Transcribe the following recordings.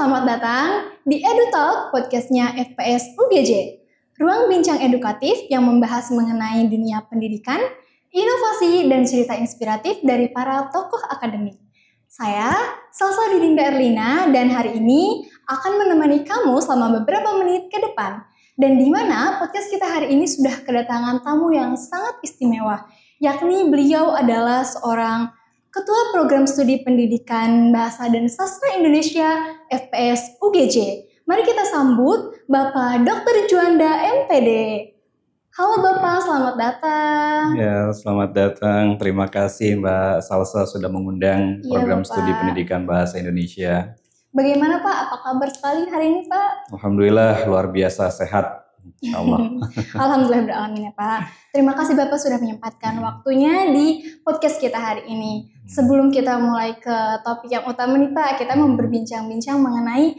selamat datang di EduTalk, podcastnya FPS UGJ. Ruang bincang edukatif yang membahas mengenai dunia pendidikan, inovasi, dan cerita inspiratif dari para tokoh akademik. Saya, Salsa Didinda Erlina, dan hari ini akan menemani kamu selama beberapa menit ke depan. Dan di mana podcast kita hari ini sudah kedatangan tamu yang sangat istimewa, yakni beliau adalah seorang Ketua Program Studi Pendidikan Bahasa dan Sastra Indonesia FPS UGJ. Mari kita sambut Bapak Dr. Juanda MPD. Halo Bapak, selamat datang. Ya, selamat datang. Terima kasih Mbak Salsa sudah mengundang Program Bapak. Studi Pendidikan Bahasa Indonesia. Bagaimana Pak? Apa kabar sekali hari ini Pak? Alhamdulillah luar biasa sehat. Insya Allah. Alhamdulillah beralamin ya Pak. Terima kasih Bapak sudah menyempatkan waktunya di podcast kita hari ini. Sebelum kita mulai ke topik yang utama nih Pak, kita mau berbincang-bincang mengenai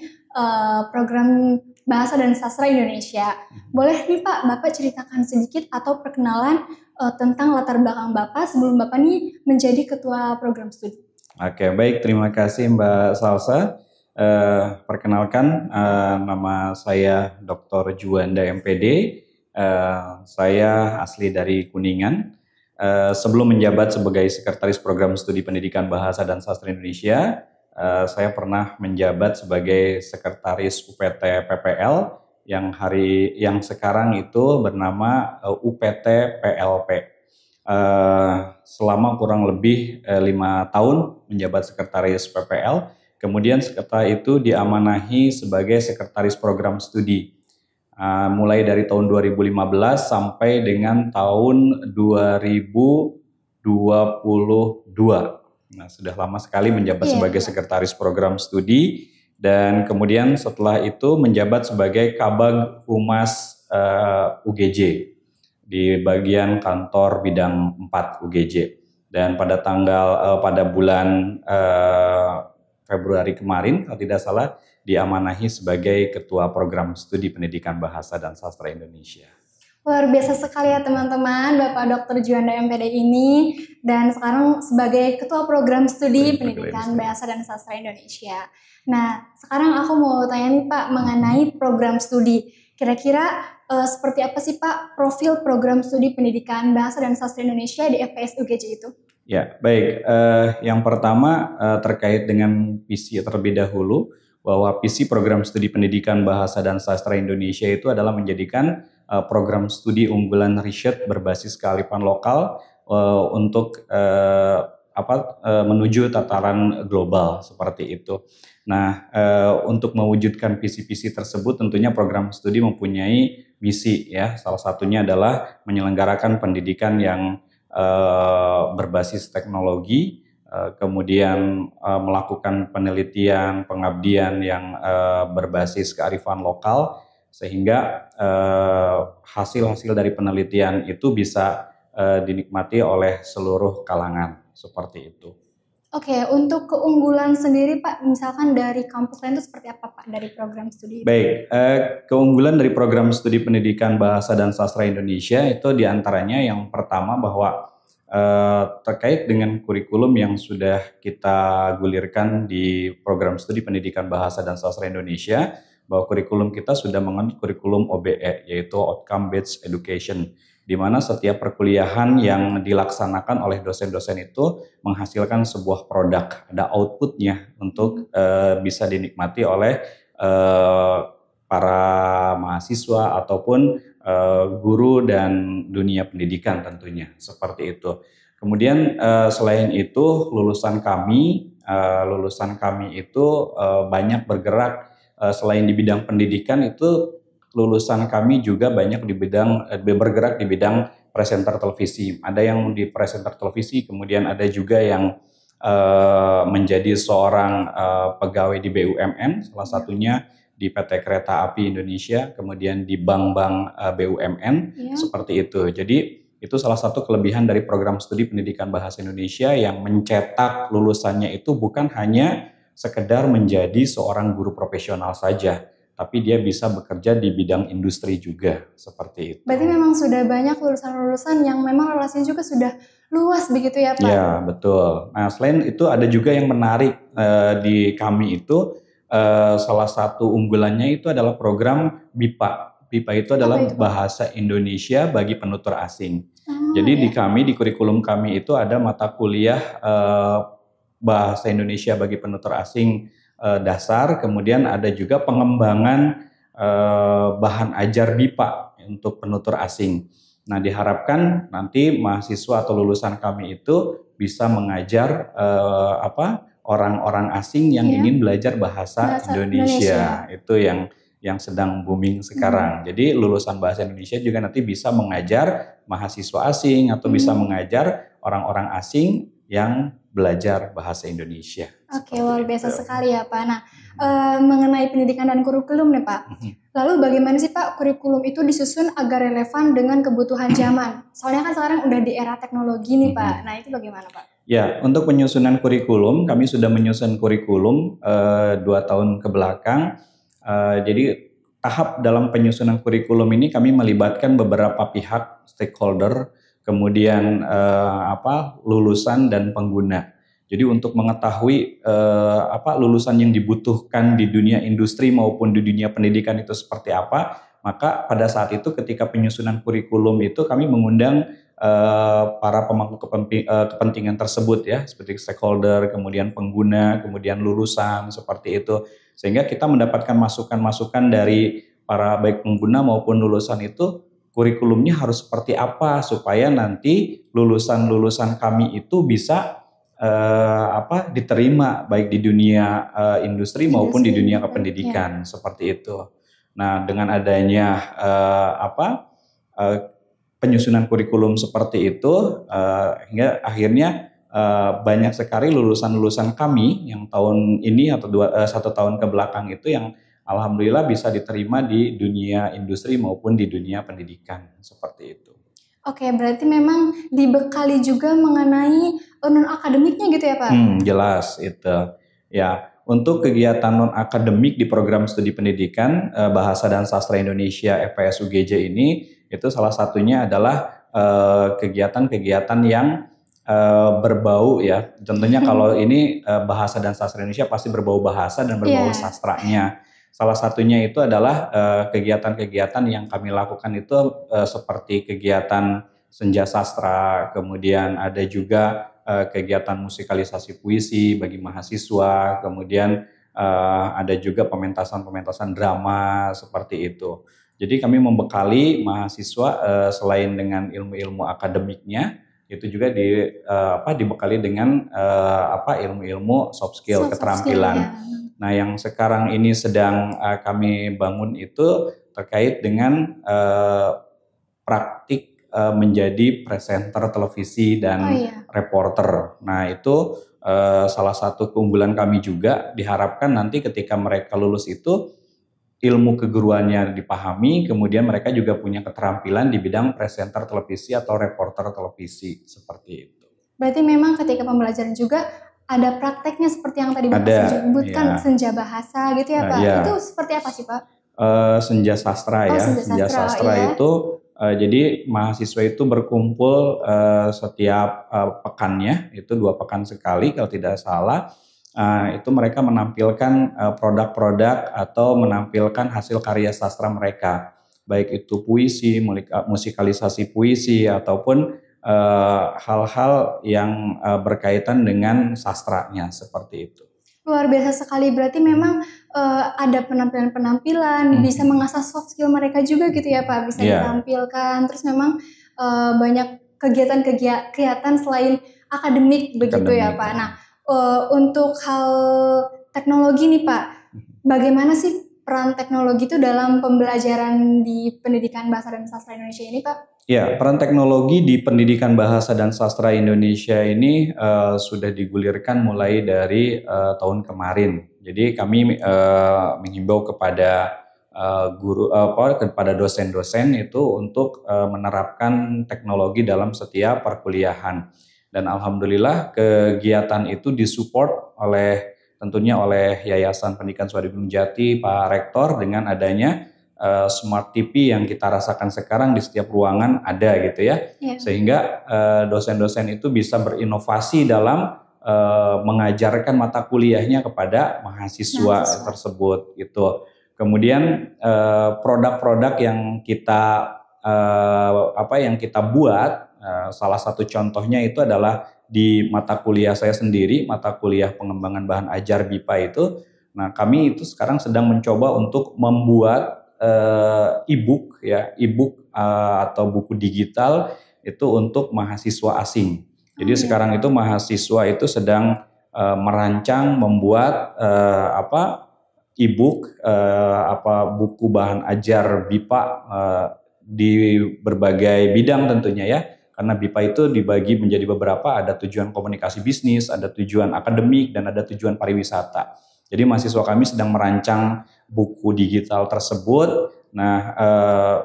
program Bahasa dan Sastra Indonesia. Boleh nih Pak, Bapak ceritakan sedikit atau perkenalan tentang latar belakang Bapak sebelum Bapak nih menjadi Ketua Program Studi. Oke, baik. Terima kasih Mbak Salsa. Perkenalkan, nama saya Dr. Juanda MPD. Saya asli dari Kuningan. Sebelum menjabat sebagai Sekretaris Program Studi Pendidikan Bahasa dan Sastra Indonesia, saya pernah menjabat sebagai Sekretaris UPT PPL yang sekarang itu bernama UPT PLP. Selama kurang lebih 5 tahun menjabat Sekretaris PPL. Kemudian setelah itu diamanahi sebagai Sekretaris Program Studi. Mulai dari tahun 2015 sampai dengan tahun 2022. Nah, sudah lama sekali menjabat sebagai Sekretaris Program Studi. Dan kemudian setelah itu menjabat sebagai Kabag Humas UGJ di bagian kantor bidang 4 UGJ. Dan pada bulan Februari kemarin, kalau tidak salah, diamanahi sebagai Ketua Program Studi Pendidikan Bahasa dan Sastra Indonesia. Luar biasa sekali ya teman-teman, Bapak Dr. Juanda MPD ini, dan sekarang sebagai Ketua Program Studi Pendidikan Bahasa dan Sastra Indonesia. Nah, sekarang aku mau tanya nih Pak, mengenai program studi. Kira-kira seperti apa sih Pak profil Program Studi Pendidikan Bahasa dan Sastra Indonesia di FPS UGJ itu? Ya, baik. Yang pertama terkait dengan visi terlebih dahulu, bahwa visi Program Studi Pendidikan Bahasa dan Sastra Indonesia itu adalah menjadikan program studi unggulan riset berbasis kearifan lokal untuk menuju tataran global seperti itu. Nah, untuk mewujudkan visi-visi tersebut tentunya program studi mempunyai misi ya. Salah satunya adalah menyelenggarakan pendidikan yang berbasis teknologi, kemudian melakukan penelitian, pengabdian yang berbasis kearifan lokal, sehingga hasil-hasil dari penelitian itu bisa dinikmati oleh seluruh kalangan, seperti itu. Oke, untuk keunggulan sendiri Pak, misalkan dari kampus lain itu seperti apa Pak dari program studi? Baik, keunggulan dari program studi pendidikan bahasa dan sastra Indonesia itu diantaranya yang pertama bahwa terkait dengan kurikulum yang sudah kita gulirkan di program studi pendidikan bahasa dan sastra Indonesia, bahwa kurikulum kita sudah menganut kurikulum OBE, yaitu Outcome Based Education, di mana setiap perkuliahan yang dilaksanakan oleh dosen-dosen itu menghasilkan sebuah produk, ada outputnya untuk bisa dinikmati oleh para mahasiswa ataupun guru dan dunia pendidikan tentunya, seperti itu. Kemudian selain itu lulusan kami itu banyak bergerak selain di bidang pendidikan itu. Lulusan kami juga banyak bergerak di bidang presenter televisi. Ada yang di presenter televisi, kemudian ada juga yang menjadi seorang pegawai di BUMN, salah satunya di PT Kereta Api Indonesia, kemudian di bank-bank BUMN, seperti itu. Jadi itu salah satu kelebihan dari program studi pendidikan bahasa Indonesia yang mencetak lulusannya itu bukan hanya sekedar menjadi seorang guru profesional saja, tapi dia bisa bekerja di bidang industri juga, seperti itu. Berarti memang sudah banyak lulusan-lulusan yang memang relasinya juga sudah luas begitu ya Pak? Ya, betul. Nah, selain itu ada juga yang menarik di kami itu salah satu unggulannya itu adalah program BIPA. BIPA itu adalah Bahasa Indonesia bagi Penutur Asing. Jadi di kurikulum kami itu ada mata kuliah Bahasa Indonesia bagi Penutur Asing dasar, kemudian ada juga pengembangan bahan ajar BIPA untuk penutur asing. Nah, diharapkan nanti mahasiswa atau lulusan kami itu bisa mengajar orang-orang asing yang ingin belajar bahasa Indonesia. Itu yang sedang booming sekarang. Jadi lulusan bahasa Indonesia juga nanti bisa mengajar mahasiswa asing atau bisa mengajar orang-orang asing yang belajar bahasa Indonesia. Oke, luar biasa sekali ya Pak. Nah, mengenai pendidikan dan kurikulum nih Pak. Lalu bagaimana sih Pak kurikulum itu disusun agar relevan dengan kebutuhan zaman? Soalnya kan sekarang udah di era teknologi nih Pak. Nah, itu bagaimana Pak? Ya, untuk penyusunan kurikulum, kami sudah menyusun kurikulum 2 tahun ke belakang. Jadi tahap dalam penyusunan kurikulum ini kami melibatkan beberapa pihak stakeholder, kemudian lulusan dan pengguna. Jadi untuk mengetahui lulusan yang dibutuhkan di dunia industri maupun di dunia pendidikan itu seperti apa, maka pada saat itu ketika penyusunan kurikulum itu kami mengundang para pemangku kepentingan tersebut ya, seperti stakeholder, kemudian pengguna, kemudian lulusan seperti itu, sehingga kita mendapatkan masukan-masukan dari para baik pengguna maupun lulusan itu kurikulumnya harus seperti apa supaya nanti lulusan-lulusan kami itu bisa diterima baik di dunia industri maupun di dunia kependidikan seperti itu. Nah, dengan adanya penyusunan kurikulum seperti itu hingga akhirnya banyak sekali lulusan-lulusan kami yang tahun ini atau 1 tahun ke belakang itu yang alhamdulillah bisa diterima di dunia industri maupun di dunia pendidikan seperti itu. Oke, berarti memang dibekali juga mengenai non-akademiknya gitu ya Pak? Jelas itu. Ya, untuk kegiatan non-akademik di program studi pendidikan Bahasa dan Sastra Indonesia FPS UGJ ini, itu salah satunya adalah kegiatan-kegiatan yang berbau ya. Tentunya kalau ini Bahasa dan Sastra Indonesia pasti berbau bahasa dan berbau sastranya. Salah satunya itu adalah kegiatan-kegiatan yang kami lakukan itu seperti kegiatan senja sastra, kemudian ada juga kegiatan musikalisasi puisi bagi mahasiswa, kemudian ada juga pementasan-pementasan drama seperti itu. Jadi kami membekali mahasiswa selain dengan ilmu-ilmu akademiknya, itu juga dibekali dengan ilmu-ilmu soft skill, keterampilan. Nah, yang sekarang ini sedang kami bangun itu terkait dengan praktik menjadi presenter televisi dan reporter. Nah, itu salah satu keunggulan kami juga, diharapkan nanti ketika mereka lulus itu ilmu keguruannya dipahami, kemudian mereka juga punya keterampilan di bidang presenter televisi atau reporter televisi seperti itu. Berarti memang ketika pembelajaran juga ada prakteknya seperti yang tadi Bapak sebutkan, senja bahasa gitu ya Pak. Itu seperti apa sih Pak? Senja sastra ya. Senja sastra itu jadi mahasiswa itu berkumpul setiap pekannya, itu 2 pekan sekali kalau tidak salah. Itu mereka menampilkan produk-produk atau menampilkan hasil karya sastra mereka, baik itu puisi, musikalisasi puisi ataupun hal-hal yang berkaitan dengan sastranya seperti itu. Luar biasa sekali, berarti memang ada penampilan-penampilan, bisa mengasah soft skill mereka juga gitu ya Pak, bisa ditampilkan, terus memang banyak kegiatan selain akademik begitu ya Pak. Nah, untuk hal teknologi nih Pak, bagaimana sih peran teknologi itu dalam pembelajaran di pendidikan Bahasa dan Sastra Indonesia ini Pak? Ya, peran teknologi di pendidikan Bahasa dan Sastra Indonesia ini sudah digulirkan mulai dari tahun kemarin. Jadi kami menghimbau kepada kepada dosen-dosen itu untuk menerapkan teknologi dalam setiap perkuliahan. Dan alhamdulillah kegiatan itu disupport tentunya oleh Yayasan Pendidikan Suadi Gunung Jati, Pak Rektor, dengan adanya Smart TV yang kita rasakan sekarang di setiap ruangan ada gitu ya. Sehingga dosen-dosen itu bisa berinovasi dalam mengajarkan mata kuliahnya kepada mahasiswa tersebut gitu. Kemudian produk-produk yang kita buat, salah satu contohnya itu adalah di mata kuliah saya sendiri, mata kuliah pengembangan bahan ajar BIPA itu. Nah, kami itu sekarang sedang mencoba untuk membuat e-book atau buku digital itu untuk mahasiswa asing. Jadi sekarang itu mahasiswa itu sedang merancang membuat e-book buku bahan ajar BIPA di berbagai bidang tentunya ya. Karena BIPA itu dibagi menjadi beberapa, ada tujuan komunikasi bisnis, ada tujuan akademik, dan ada tujuan pariwisata. Jadi mahasiswa kami sedang merancang buku digital tersebut. Nah,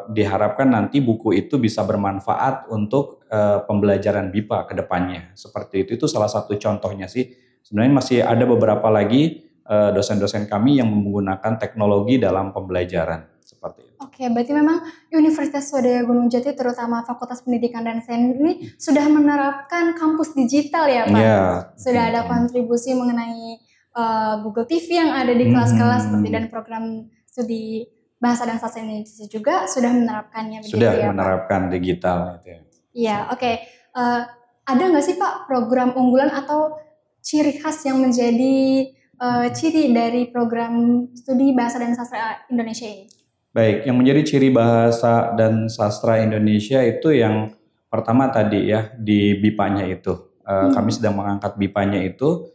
diharapkan nanti buku itu bisa bermanfaat untuk pembelajaran BIPA ke depannya. Seperti itu salah satu contohnya sih. Sebenarnya masih ada beberapa lagi dosen-dosen kami yang menggunakan teknologi dalam pembelajaran. Seperti itu. Oke, berarti memang Universitas Swadaya Gunung Jati terutama Fakultas Pendidikan dan Sains ini sudah menerapkan kampus digital ya Pak? Ya. Sudah ada kontribusi mengenai Google TV yang ada di kelas-kelas seperti dan program studi Bahasa dan Sastra Indonesia juga sudah menerapkannya. Sudah ya, menerapkan Pak? Digital. Iya, oke. Ada nggak sih Pak program unggulan atau ciri khas yang menjadi ciri dari program studi Bahasa dan Sastra Indonesia ini? Baik, yang menjadi ciri Bahasa dan Sastra Indonesia itu yang pertama tadi ya, di BIPA-nya itu. Kami sedang mengangkat BIPA-nya itu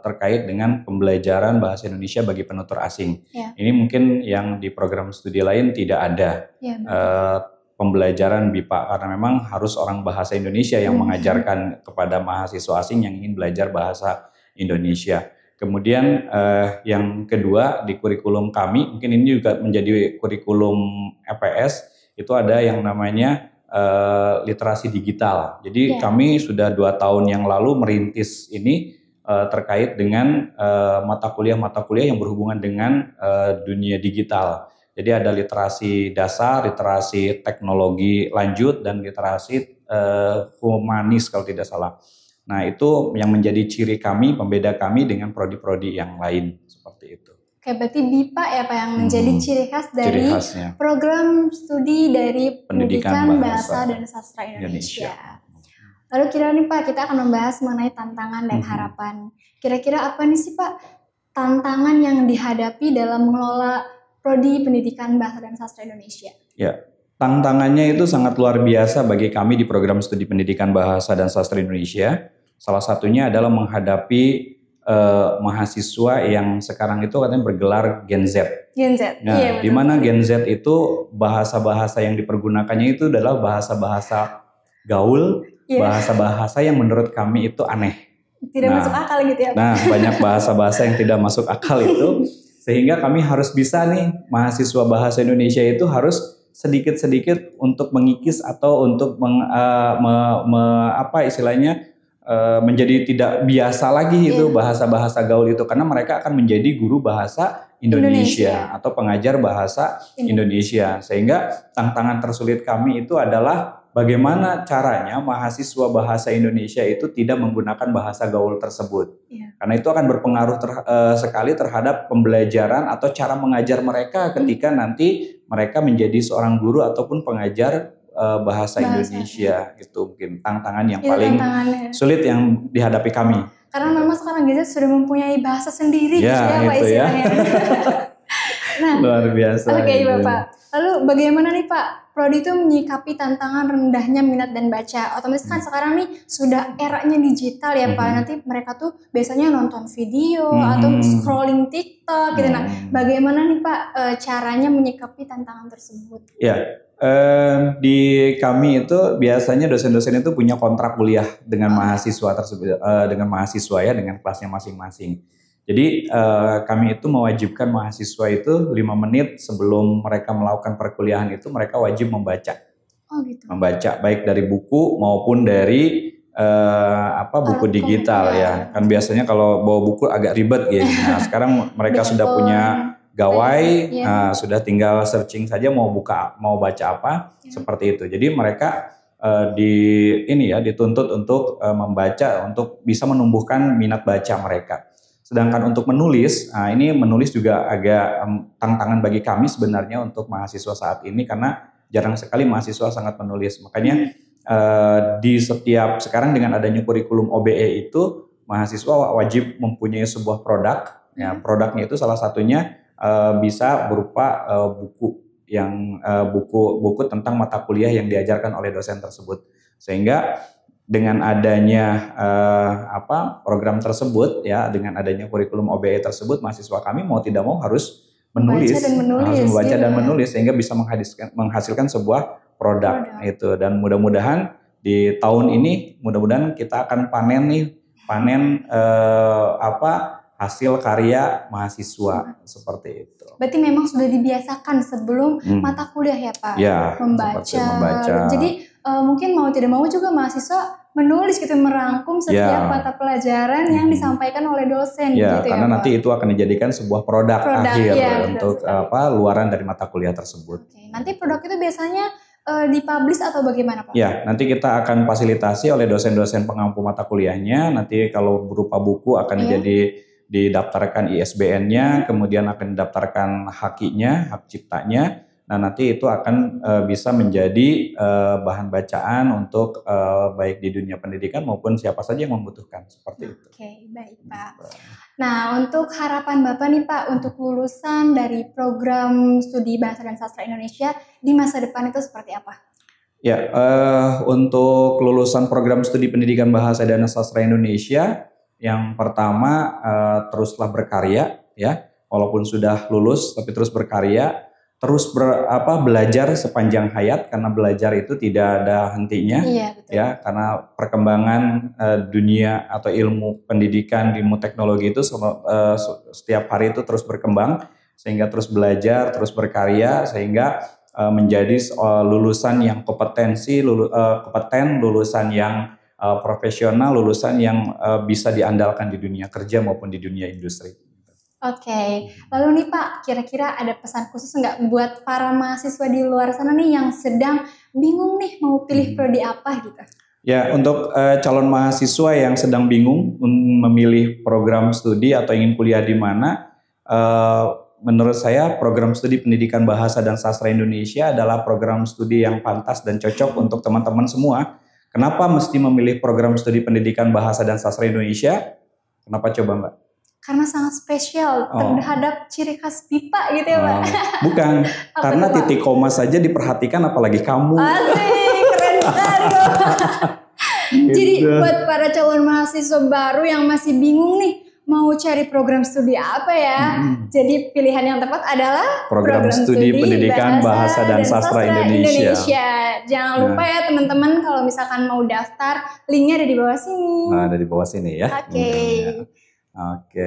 terkait dengan pembelajaran bahasa Indonesia bagi penutur asing. Ya. Ini mungkin yang di program studi lain tidak ada pembelajaran BIPA, karena memang harus orang bahasa Indonesia yang mengajarkan kepada mahasiswa asing yang ingin belajar bahasa Indonesia. Kemudian yang kedua di kurikulum kami, mungkin ini juga menjadi kurikulum FPS, itu ada yang namanya literasi digital. Jadi kami sudah 2 tahun yang lalu merintis ini terkait dengan mata kuliah yang berhubungan dengan dunia digital. Jadi ada literasi dasar, literasi teknologi lanjut, dan literasi humanis kalau tidak salah. Nah, itu yang menjadi ciri kami, pembeda kami dengan prodi-prodi yang lain, seperti itu. Oke, berarti BIPA ya Pak yang menjadi ciri khas dari program studi dari Pendidikan Bahasa dan Sastra Indonesia. Lalu kira nih Pak, kita akan membahas mengenai tantangan dan harapan. Kira-kira apa nih sih Pak tantangan yang dihadapi dalam mengelola prodi Pendidikan Bahasa dan Sastra Indonesia? Ya, tantangannya itu sangat luar biasa bagi kami di program studi Pendidikan Bahasa dan Sastra Indonesia. Salah satunya adalah menghadapi mahasiswa yang sekarang itu katanya bergelar Gen Z. Gen Z. Nah, iya, di mana Gen Z itu bahasa-bahasa yang dipergunakannya itu adalah bahasa-bahasa gaul, bahasa-bahasa yang menurut kami itu aneh. Tidak masuk akal gitu ya Pak? Nah, banyak bahasa-bahasa yang tidak masuk akal itu, sehingga kami harus bisa nih, mahasiswa bahasa Indonesia itu harus sedikit-sedikit untuk mengikis atau untuk menjadi tidak biasa lagi itu bahasa-bahasa gaul itu, karena mereka akan menjadi guru bahasa Indonesia atau pengajar bahasa Indonesia. Sehingga tantangan tersulit kami itu adalah bagaimana caranya mahasiswa bahasa Indonesia itu tidak menggunakan bahasa gaul tersebut. Karena itu akan berpengaruh sekali terhadap pembelajaran atau cara mengajar mereka ketika nanti mereka menjadi seorang guru ataupun pengajar bahasa Indonesia. Itu mungkin tantangan yang paling sulit yang dihadapi kami. Karena memang sekarang kita sudah mempunyai bahasa sendiri ya Pak istilahnya. Nah, luar biasa. Oke Bapak. Lalu bagaimana nih Pak prodi itu menyikapi tantangan rendahnya minat dan baca? Otomatis kan sekarang nih sudah eranya digital ya Pak. Nanti mereka tuh biasanya nonton video atau scrolling TikTok gitu. Nah, bagaimana nih Pak caranya menyikapi tantangan tersebut? Ya. Di kami itu biasanya dosen-dosen itu punya kontrak kuliah dengan mahasiswa tersebut, dengan mahasiswa ya, dengan kelasnya masing-masing. Jadi kami itu mewajibkan mahasiswa itu 5 menit sebelum mereka melakukan perkuliahan itu mereka wajib membaca. Oh gitu. Membaca baik dari buku maupun dari buku digital ya. Kan biasanya kalau bawa buku agak ribet gitu. Nah, sekarang mereka sudah punya gawai, sudah tinggal searching saja mau baca apa, seperti itu. Jadi mereka dituntut untuk membaca, untuk bisa menumbuhkan minat baca mereka. Sedangkan untuk menulis, ini menulis juga agak tantangan bagi kami sebenarnya untuk mahasiswa saat ini, karena jarang sekali mahasiswa sangat menulis. Makanya di setiap sekarang dengan adanya kurikulum OBE itu, mahasiswa wajib mempunyai sebuah produk. Ya, produknya itu salah satunya bisa berupa buku buku tentang mata kuliah yang diajarkan oleh dosen tersebut. Sehingga dengan adanya program tersebut, ya, dengan adanya kurikulum OBE tersebut, mahasiswa kami mau tidak mau harus menulis, harus membaca dan menulis, sehingga bisa menghasilkan sebuah produk itu. Dan mudah-mudahan di tahun ini, mudah-mudahan kita akan panen hasil karya mahasiswa seperti itu. Berarti memang sudah dibiasakan sebelum mata kuliah ya Pak, ya, membaca. Jadi mungkin mau tidak mau juga mahasiswa menulis gitu, merangkum setiap mata pelajaran yang disampaikan oleh dosen gitu ya. Karena nanti itu akan dijadikan sebuah produk akhir untuk luaran dari mata kuliah tersebut. Oke. Nanti produk itu biasanya dipublish atau bagaimana Pak? Ya, nanti kita akan fasilitasi oleh dosen-dosen pengampu mata kuliahnya. Nanti kalau berupa buku akan didaftarkan ISBN-nya, kemudian akan didaftarkan hak ciptanya. Nah, nanti itu akan bisa menjadi bahan bacaan untuk baik di dunia pendidikan maupun siapa saja yang membutuhkan, seperti itu. Oke, baik Pak. Nah, untuk harapan Bapak nih Pak, untuk lulusan dari program studi Bahasa dan Sastra Indonesia di masa depan itu seperti apa? Ya, untuk lulusan program studi pendidikan Bahasa dan Sastra Indonesia, yang pertama teruslah berkarya, ya, walaupun sudah lulus tapi terus berkarya, terus belajar sepanjang hayat, karena belajar itu tidak ada hentinya. Iya, betul. Ya, karena perkembangan dunia atau ilmu pendidikan, ilmu teknologi itu setiap hari itu terus berkembang, sehingga terus belajar, terus berkarya, sehingga menjadi lulusan yang kompeten, lulusan yang profesional, lulusan yang bisa diandalkan di dunia kerja maupun di dunia industri. Oke, lalu nih Pak, kira-kira ada pesan khusus nggak buat para mahasiswa di luar sana nih yang sedang bingung nih mau pilih prodi apa gitu? Ya, untuk calon mahasiswa yang sedang bingung memilih program studi atau ingin kuliah di mana, menurut saya program studi Pendidikan Bahasa dan Sastra Indonesia adalah program studi yang pantas dan cocok untuk teman-teman semua. Kenapa mesti memilih program studi Pendidikan Bahasa dan Sastra Indonesia? Kenapa coba Mbak? Karena sangat spesial terhadap ciri khas BIPA gitu ya Pak? Bukan, karena titik koma saja diperhatikan, apalagi kamu. Asik, keren sekali. Jadi buat para calon mahasiswa baru yang masih bingung nih, mau cari program studi apa ya? Jadi pilihan yang tepat adalah program studi Pendidikan Bahasa dan Sastra Indonesia. Jangan lupa ya teman-teman, kalau misalkan mau daftar, linknya ada di bawah sini. Nah, ada di bawah sini ya. Oke.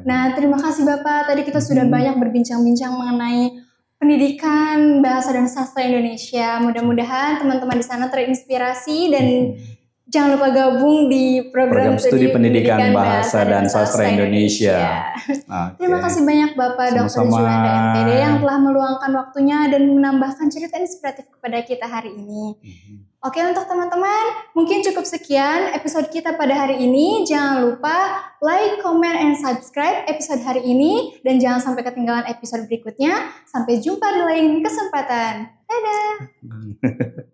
Nah, terima kasih Bapak. Tadi kita sudah banyak berbincang-bincang mengenai pendidikan Bahasa dan Sastra Indonesia. Mudah-mudahan teman-teman di sana terinspirasi dan jangan lupa gabung di program studi Pendidikan Bahasa dan Sastra Indonesia. Terima kasih banyak Bapak Dr. Juanda MPD yang telah meluangkan waktunya dan menambahkan cerita inspiratif kepada kita hari ini. Oke, untuk teman-teman, mungkin cukup sekian episode kita pada hari ini. Jangan lupa like, comment, and subscribe episode hari ini. Dan jangan sampai ketinggalan episode berikutnya. Sampai jumpa di lain kesempatan. Dadah!